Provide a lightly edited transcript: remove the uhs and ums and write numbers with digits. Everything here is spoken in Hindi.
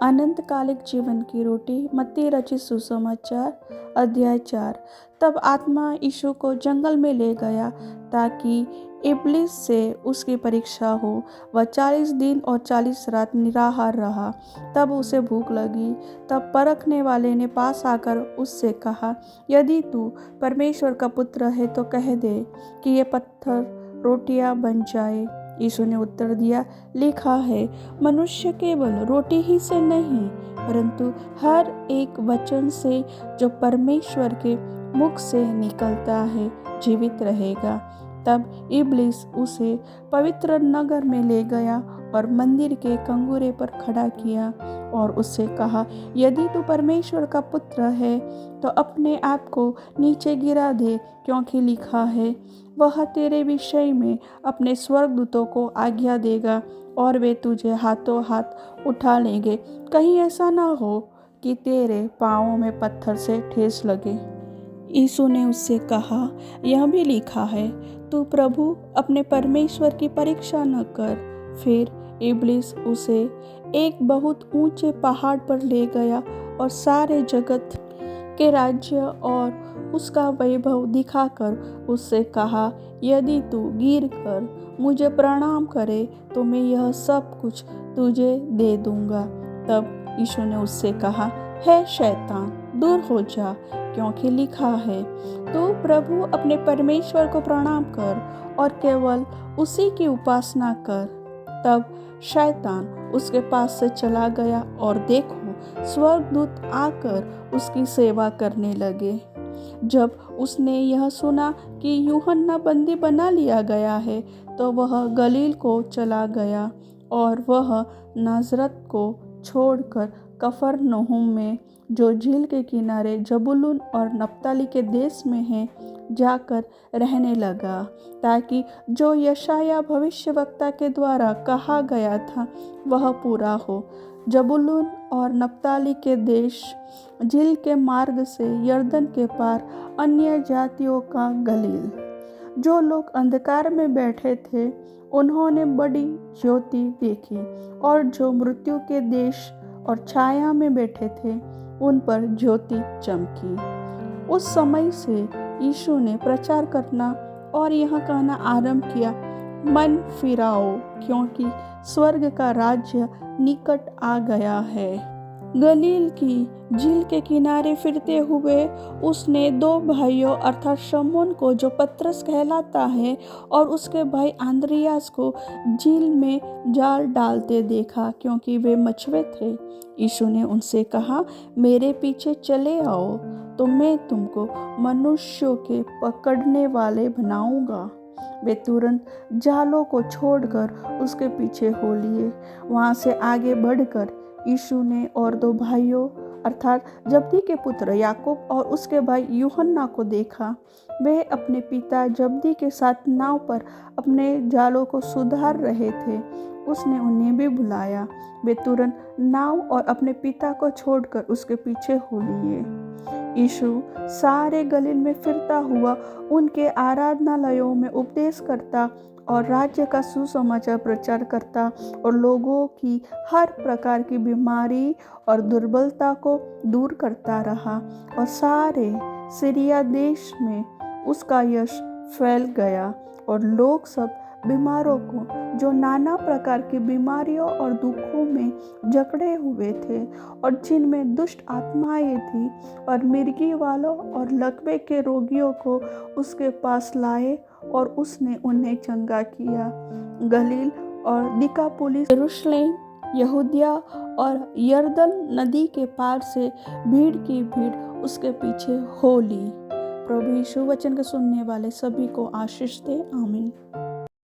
अनंतकालिक जीवन की रोटी। मत्ती रचित सुसमाचार अध्याय 4। तब आत्मा यीशु को जंगल में ले गया ताकि इब्लिस से उसकी परीक्षा हो। वह 40 दिन और 40 रात निराहार रहा। तब उसे भूख लगी। तब परखने वाले ने पास आकर उससे कहा, यदि तू परमेश्वर का पुत्र है तो कह दे कि ये पत्थर रोटियां बन जाए। यीशु ने उत्तर दिया, लिखा है, मनुष्य केवल रोटी ही से नहीं परंतु हर एक वचन से जो परमेश्वर के मुख से निकलता है जीवित रहेगा। तब इब्लिस उसे पवित्र नगर में ले गया और मंदिर के कंगूरे पर खड़ा किया और उससे कहा, यदि तू परमेश्वर का पुत्र है तो अपने आप को नीचे गिरा दे, क्योंकि लिखा है, वह तेरे विषय में अपने स्वर्गदूतों को आज्ञा देगा और वे तुझे हाथों हाथ उठा लेंगे, कहीं ऐसा ना हो कि तेरे पाँवों में पत्थर से ठेस लगे। यीशु ने उससे कहा, यह भी लिखा है, तू प्रभु अपने परमेश्वर की परीक्षा न कर। फिर इब्लिस उसे एक बहुत ऊंचे पहाड़ पर ले गया और सारे जगत के राज्य और उसका वैभव दिखाकर उससे कहा, यदि तू गिर कर मुझे प्रणाम करे तो मैं यह सब कुछ तुझे दे दूंगा। तब यीशु ने उससे कहा, हे शैतान, दूर हो जा, क्योंकि लिखा है, तू प्रभु अपने परमेश्वर को प्रणाम कर और केवल उसी की उपासना कर। तब शैतान उसके पास से चला गया और देखो, स्वर्गदूत आकर उसकी सेवा करने लगे। जब उसने यह सुना कि यूहन्ना बंदी बना लिया गया है तो वह गलील को चला गया और वह नाज़रत को छोड़कर कफरनहूम में, जो झील के किनारे जबूलून और नप्ताली के देश में है, जाकर रहने लगा, ताकि जो यशाया भविष्यवक्ता के द्वारा कहा गया था वह पूरा हो। जबूलून और नप्ताली के देश, झील के मार्ग से यरदन के पार, अन्य जातियों का गलील। जो लोग अंधकार में बैठे थे उन्होंने बड़ी ज्योति देखी, और जो मृत्यु के देश और छाया में बैठे थे उन पर ज्योति चमकी। उस समय से यीशु ने प्रचार करना और यह कहना आरंभ किया, मन फिराओ, क्योंकि स्वर्ग का राज्य निकट आ गया है। गलील की झील के किनारे फिरते हुए उसने दो भाइयों अर्थात शमौन को, जो पतरस कहलाता है, और उसके भाई आंद्रियास को झील में जाल डालते देखा, क्योंकि वे मछुए थे। यीशु ने उनसे कहा, मेरे पीछे चले आओ तो मैं तुमको मनुष्यों के पकड़ने वाले बनाऊंगा। वे तुरंत जालों को छोड़कर उसके पीछे हो लिए। वहां से आगे बढ़कर यीशु ने और दो भाइयों अर्थात जब्दी के पुत्र याकूब और उसके भाई यूहन्ना को देखा। वे अपने पिता जब्दी के साथ नाव पर अपने जालों को सुधार रहे थे। उसने उन्हें भी बुलाया। वे तुरंत नाव और अपने पिता को छोड़कर उसके पीछे हो लिए। यीशु सारे गलील में फिरता हुआ उनके आराधनालयों में उपदेश करता और राज्य का सुसमाचार प्रचार करता और लोगों की हर प्रकार की बीमारी और दुर्बलता को दूर करता रहा, और सारे सीरिया देश में उसका यश फैल गया। और लोग सब बीमारों को, जो नाना प्रकार की बीमारियों और दुखों में जकड़े हुए थे और जिनमें दुष्ट आत्माएं थी, और मिर्गी वालों और लकवे के रोगियों को उसके पास लाए और उसने उन्हें चंगा किया। गलील और दिकापुलिस, यरूशलेम, यहूदिया और यरदन नदी के पार से भीड़ की भीड़ उसके पीछे हो ली। प्रभु यीशु वचन के सुनने वाले सभी को आशीष दे। आमीन।